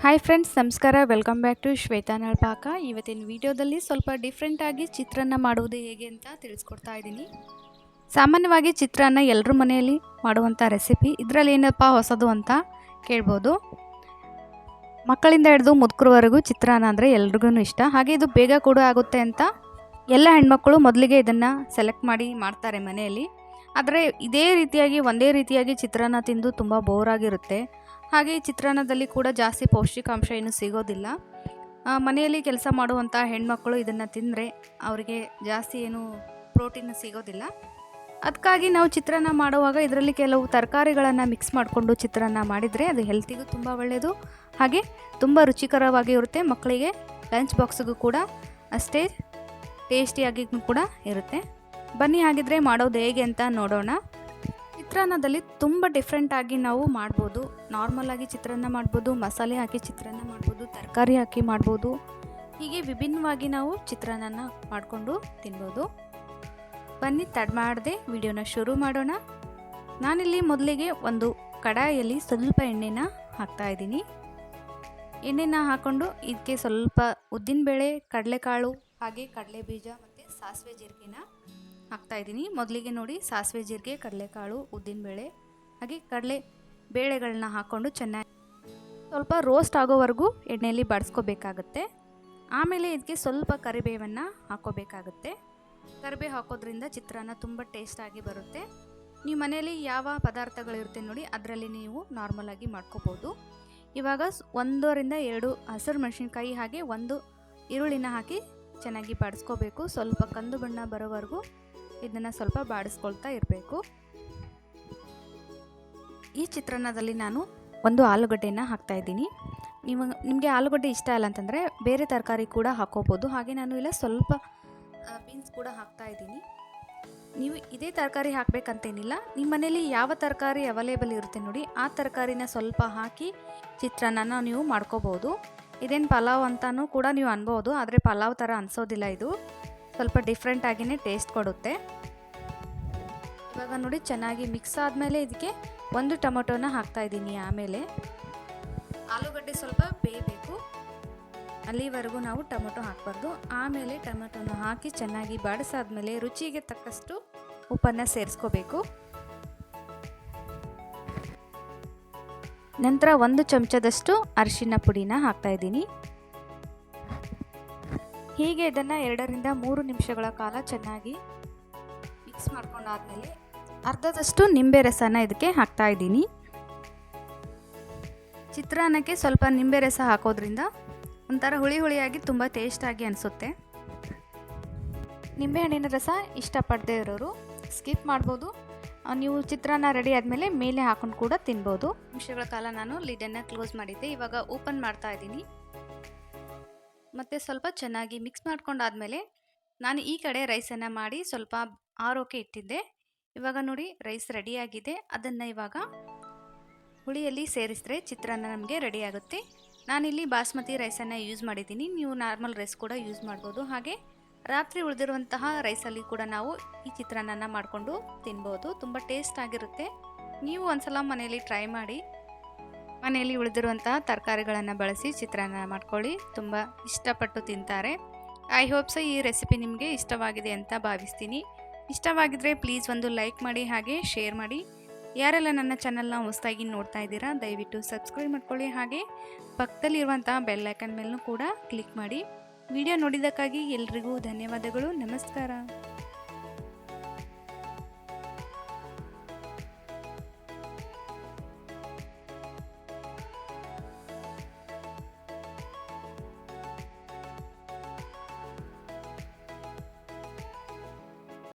Hi friends, ನಮಸ್ಕಾರ. Welcome back to Shweta Nalpaka. ಇವತ್ತಿನ ವಿಡಿಯೋದಲ್ಲಿ ಸ್ವಲ್ಪ ಡಿಫ್ರೆಂಟಾಗಿ ಚಿತ್ರಾನ್ನ ಮಾಡುವುದು ಹೇಗೆ ಅಂತ ತಿಳಿಸ್ಕೊಡ್ತಾ ಇದ್ದೀನಿ. ಸಾಮಾನ್ಯವಾಗಿ ಚಿತ್ರಾನ್ನ ಎಲ್ಲರ ಮನೆಯಲ್ಲಿ ಮಾಡುವಂಥ ರೆಸಿಪಿ. ಇದರಲ್ಲಿ ಏನಪ್ಪ ಹೊಸದು ಅಂತ ಕೇಳ್ಬೋದು. ಮಕ್ಕಳಿಂದ ಹಿಡಿದು ಮುದುಕರವರೆಗೂ ಚಿತ್ರಾನ್ನ ಅಂದರೆ ಎಲ್ರಿಗೂ ಇಷ್ಟ. ಹಾಗೆ ಇದು ಬೇಗ ಕೂಡ ಆಗುತ್ತೆ ಅಂತ ಎಲ್ಲ ಹೆಣ್ಮಕ್ಳು ಮೊದಲಿಗೆ ಇದನ್ನು ಸೆಲೆಕ್ಟ್ ಮಾಡಿ ಮಾಡ್ತಾರೆ ಮನೆಯಲ್ಲಿ. ಆದರೆ ಇದೇ ರೀತಿಯಾಗಿ ಒಂದೇ ರೀತಿಯಾಗಿ ಚಿತ್ರಾನ್ನ ತಿಂದು ತುಂಬ ಬೋರಾಗಿರುತ್ತೆ. ಹಾಗೆ ಈ ಚಿತ್ರಾನ್ನದಲ್ಲಿ ಕೂಡ ಜಾಸ್ತಿ ಪೌಷ್ಟಿಕಾಂಶ ಏನು ಸಿಗೋದಿಲ್ಲ. ಮನೆಯಲ್ಲಿ ಕೆಲಸ ಮಾಡುವಂಥ ಹೆಣ್ಮಕ್ಳು ಇದನ್ನು ತಿಂದರೆ ಅವರಿಗೆ ಜಾಸ್ತಿ ಏನು ಪ್ರೋಟೀನ್ ಸಿಗೋದಿಲ್ಲ. ಅದಕ್ಕಾಗಿ ನಾವು ಚಿತ್ರಾನ್ನ ಮಾಡುವಾಗ ಇದರಲ್ಲಿ ಕೆಲವು ತರಕಾರಿಗಳನ್ನು ಮಿಕ್ಸ್ ಮಾಡಿಕೊಂಡು ಚಿತ್ರಾನ್ನ ಮಾಡಿದರೆ ಅದು ಹೆಲ್ತಿಗೂ ತುಂಬ ಒಳ್ಳೆಯದು. ಹಾಗೆ ತುಂಬ ರುಚಿಕರವಾಗಿ ಇರುತ್ತೆ. ಮಕ್ಕಳಿಗೆ ಲಂಚ್ ಬಾಕ್ಸಿಗೂ ಕೂಡ ಅಷ್ಟೇ ಟೇಸ್ಟಿಯಾಗಿ ಕೂಡ ಇರುತ್ತೆ. ಬನ್ನಿ ಹಾಗಿದ್ರೆ ಮಾಡೋದು ಹೇಗೆ ಅಂತ ನೋಡೋಣ. ಚಿತ್ರಾನ್ನದಲ್ಲಿ ತುಂಬ ಡಿಫ್ರೆಂಟಾಗಿ ನಾವು ಮಾಡ್ಬೋದು. ನಾರ್ಮಲಾಗಿ ಚಿತ್ರಾನ್ನ ಮಾಡ್ಬೋದು, ಮಸಾಲೆ ಹಾಕಿ ಚಿತ್ರಾನ್ನ ಮಾಡ್ಬೋದು, ತರಕಾರಿ ಹಾಕಿ ಮಾಡ್ಬೋದು. ಹೀಗೆ ವಿಭಿನ್ನವಾಗಿ ನಾವು ಚಿತ್ರಾನ್ನ ಮಾಡಿಕೊಂಡು ತಿನ್ಬೋದು. ಬನ್ನಿ ತಡ ಮಾಡದೆ ವಿಡಿಯೋನ ಶುರು ಮಾಡೋಣ. ನಾನಿಲ್ಲಿ ಮೊದಲಿಗೆ ಒಂದು ಕಡಾಯಿಯಲ್ಲಿ ಸ್ವಲ್ಪ ಎಣ್ಣೆನ ಹಾಕ್ತಾಯಿದ್ದೀನಿ. ಎಣ್ಣೆನ ಹಾಕ್ಕೊಂಡು ಇದಕ್ಕೆ ಸ್ವಲ್ಪ ಉದ್ದಿನಬೇಳೆ, ಕಡಲೆಕಾಳು, ಹಾಗೆ ಕಡಲೆ ಬೀಜ ಮತ್ತು ಸಾಸಿವೆ ಜೀರಿಗೆನ ಹಾಕ್ತಾಯಿದ್ದೀನಿ. ಮೊದಲಿಗೆ ನೋಡಿ, ಸಾಸಿವೆ ಜೀರಿಗೆ, ಕಡಲೆಕಾಳು, ಉದ್ದಿನಬೇಳೆ ಹಾಗೆ ಕಡಲೆ ಬೇಳೆಗಳನ್ನ ಹಾಕ್ಕೊಂಡು ಚೆನ್ನಾಗಿ ಸ್ವಲ್ಪ ರೋಸ್ಟ್ ಆಗೋವರೆಗೂ ಎಣ್ಣೆಯಲ್ಲಿ ಬಾಡಿಸ್ಕೋಬೇಕಾಗತ್ತೆ. ಆಮೇಲೆ ಇದಕ್ಕೆ ಸ್ವಲ್ಪ ಕರಿಬೇವನ್ನು ಹಾಕ್ಕೋಬೇಕಾಗತ್ತೆ. ಕರಿಬೇವು ಹಾಕೋದ್ರಿಂದ ಚಿತ್ರಾನ್ನ ತುಂಬ ಟೇಸ್ಟಾಗಿ ಬರುತ್ತೆ. ನೀವು ಮನೆಯಲ್ಲಿ ಯಾವ ಪದಾರ್ಥಗಳಿರುತ್ತೆ ನೋಡಿ ಅದರಲ್ಲಿ ನೀವು ನಾರ್ಮಲಾಗಿ ಮಾಡ್ಕೋಬೋದು. ಇವಾಗ 1-2 ಹಸಿರು ಮೆಣಸಿನ್ಕಾಯಿ ಹಾಗೆ 1 ಈರುಳ್ಳಿನ ಹಾಕಿ ಚೆನ್ನಾಗಿ ಬಾಡಿಸ್ಕೋಬೇಕು. ಸ್ವಲ್ಪ ಕಂದು ಬಣ್ಣ ಬರೋವರೆಗೂ ಇದನ್ನು ಸ್ವಲ್ಪ ಬಾಡಿಸ್ಕೊಳ್ತಾ ಇರಬೇಕು. ಈ ಚಿತ್ರಾನ್ನದಲ್ಲಿ ನಾನು 1 ಆಲೂಗಡ್ಡೆನ ಹಾಕ್ತಾಯಿದ್ದೀನಿ. ನಿಮಗೆ ಆಲೂಗಡ್ಡೆ ಇಷ್ಟ ಇಲ್ಲ ಅಂತಂದರೆ ಬೇರೆ ತರಕಾರಿ ಕೂಡ ಹಾಕೋಬೋದು. ಹಾಗೆ ನಾನು ಇಲ್ಲ ಸ್ವಲ್ಪ ಬೀನ್ಸ್ ಕೂಡ ಹಾಕ್ತಾಯಿದ್ದೀನಿ. ನೀವು ಇದೇ ತರಕಾರಿ ಹಾಕಬೇಕಂತೇನಿಲ್ಲ. ನಿಮ್ಮ ಮನೇಲಿ ಯಾವ ತರಕಾರಿ ಅವೈಲೇಬಲ್ ಇರುತ್ತೆ ನೋಡಿ ಆ ತರಕಾರಿನ ಸ್ವಲ್ಪ ಹಾಕಿ ಚಿತ್ರಾನ್ನ ನೀವು ಮಾಡ್ಕೋಬೋದು. ಇದೇನು ಪಲಾವ್ ಅಂತಲೂ ಕೂಡ ನೀವು ಅನ್ಬೋದು, ಆದರೆ ಪಲಾವ್ ಥರ ಅನಿಸೋದಿಲ್ಲ. ಇದು ಸ್ವಲ್ಪ ಡಿಫ್ರೆಂಟಾಗಿಯೇ ಟೇಸ್ಟ್ ಕೊಡುತ್ತೆ. ಇವಾಗ ನೋಡಿ ಚೆನ್ನಾಗಿ ಮಿಕ್ಸ್ ಆದಮೇಲೆ ಇದಕ್ಕೆ 1 ಟೊಮೊಟೊನ ಹಾಕ್ತಾಯಿದ್ದೀನಿ. ಆಮೇಲೆ ಆಲೂಗಡ್ಡೆ ಸ್ವಲ್ಪ ಬೇಯಬೇಕು, ಅಲ್ಲಿವರೆಗೂ ನಾವು ಟೊಮೊಟೊ ಹಾಕಬಾರ್ದು. ಆಮೇಲೆ ಟೊಮೊಟೊನ ಹಾಕಿ ಚೆನ್ನಾಗಿ ಬಾಡಿಸಾದ್ಮೇಲೆ ರುಚಿಗೆ ತಕ್ಕಷ್ಟು ಉಪ್ಪನ್ನು ಸೇರಿಸ್ಕೋಬೇಕು. ನಂತರ 1 ಚಮಚದಷ್ಟು ಅರಿಶಿನ ಪುಡಿನ ಹಾಕ್ತಾಯಿದ್ದೀನಿ. ಹೀಗೆ ಇದನ್ನು 2-3 ನಿಮಿಷಗಳ ಕಾಲ ಚೆನ್ನಾಗಿ ಮಿಕ್ಸ್ ಮಾಡ್ಕೊಂಡಾದ್ಮೇಲೆ ಅರ್ಧದಷ್ಟು ನಿಂಬೆ ರಸನ ಇದಕ್ಕೆ ಹಾಕ್ತಾಯಿದ್ದೀನಿ. ಚಿತ್ರಾನ್ನಕ್ಕೆ ಸ್ವಲ್ಪ ನಿಂಬೆ ರಸ ಹಾಕೋದ್ರಿಂದ ಒಂಥರ ಹುಳಿ ಹುಳಿಯಾಗಿ ತುಂಬ ಟೇಸ್ಟಾಗಿ ಅನಿಸುತ್ತೆ. ನಿಂಬೆಹಣ್ಣಿನ ರಸ ಇಷ್ಟಪಡದೇ ಇರೋರು ಸ್ಕಿಪ್ ಮಾಡ್ಬೋದು. ನೀವು ಚಿತ್ರಾನ್ನ ರೆಡಿ ಆದಮೇಲೆ ಮೇಲೆ ಹಾಕೊಂಡು ಕೂಡ ತಿನ್ಬೋದು. ನಿಮಿಷಗಳ ಕಾಲ ನಾನು ಲಿಡನ್ನು ಕ್ಲೋಸ್ ಮಾಡಿದ್ದೆ. ಇವಾಗ ಓಪನ್ ಮಾಡ್ತಾ ಇದ್ದೀನಿ. ಮತ್ತು ಸ್ವಲ್ಪ ಚೆನ್ನಾಗಿ ಮಿಕ್ಸ್ ಮಾಡ್ಕೊಂಡಾದ್ಮೇಲೆ ನಾನು ಈ ಕಡೆ ರೈಸನ್ನು ಮಾಡಿ ಸ್ವಲ್ಪ ಆರೋಕೆ ಇಟ್ಟಿದ್ದೆ. ಇವಾಗ ನೋಡಿ ರೈಸ್ ರೆಡಿಯಾಗಿದೆ. ಅದನ್ನು ಇವಾಗ ಹುಳಿಯಲ್ಲಿ ಸೇರಿಸಿದ್ರೆ ಚಿತ್ರಾನ್ನ ನಮಗೆ ರೆಡಿ ಆಗುತ್ತೆ. ನಾನಿಲ್ಲಿ ಬಾಸ್ಮತಿ ರೈಸನ್ನು ಯೂಸ್ ಮಾಡಿದ್ದೀನಿ. ನೀವು ನಾರ್ಮಲ್ ರೈಸ್ ಕೂಡ ಯೂಸ್ ಮಾಡ್ಬೋದು. ಹಾಗೆ ರಾತ್ರಿ ಉಳಿದಿರುವಂತಹ ರೈಸಲ್ಲಿ ಕೂಡ ನಾವು ಈ ಚಿತ್ರಾನ್ನ ಮಾಡಿಕೊಂಡು ತಿನ್ಬೋದು. ತುಂಬ ಟೇಸ್ಟ್ ಆಗಿರುತ್ತೆ. ನೀವು ಒಂದ್ಸಲ ಮನೆಯಲ್ಲಿ ಟ್ರೈ ಮಾಡಿ. ಮನೆಯಲ್ಲಿ ಉಳಿದಿರುವಂತಹ ತರಕಾರಿಗಳನ್ನು ಬಳಸಿ ಚಿತ್ರಾನ್ನ ಮಾಡ್ಕೊಳ್ಳಿ. ತುಂಬ ಇಷ್ಟಪಟ್ಟು ತಿಂತಾರೆ. ಐ ಹೋಪ್ ಸೊ ಈ ರೆಸಿಪಿ ನಿಮಗೆ ಇಷ್ಟವಾಗಿದೆ ಅಂತ ಭಾವಿಸ್ತೀನಿ. ಇಷ್ಟವಾಗಿದ್ದರೆ ಪ್ಲೀಸ್ ಒಂದು ಲೈಕ್ ಮಾಡಿ, ಹಾಗೆ ಶೇರ್ ಮಾಡಿ. ಯಾರೆಲ್ಲ ನನ್ನ ಚಾನಲ್ನ ಹೊಸದಾಗಿ ನೋಡ್ತಾ ಇದ್ದೀರಾ ದಯವಿಟ್ಟು ಸಬ್ಸ್ಕ್ರೈಬ್ ಮಾಡ್ಕೊಳ್ಳಿ. ಹಾಗೆ ಪಕ್ಕದಲ್ಲಿರುವಂತಹ ಬೆಲ್ ಐಕನ್ ಮೇಲೂ ಕೂಡ ಕ್ಲಿಕ್ ಮಾಡಿ. ವಿಡಿಯೋ ನೋಡಿದ್ದಕ್ಕಾಗಿ ಎಲ್ರಿಗೂ ಧನ್ಯವಾದಗಳು. ನಮಸ್ಕಾರ.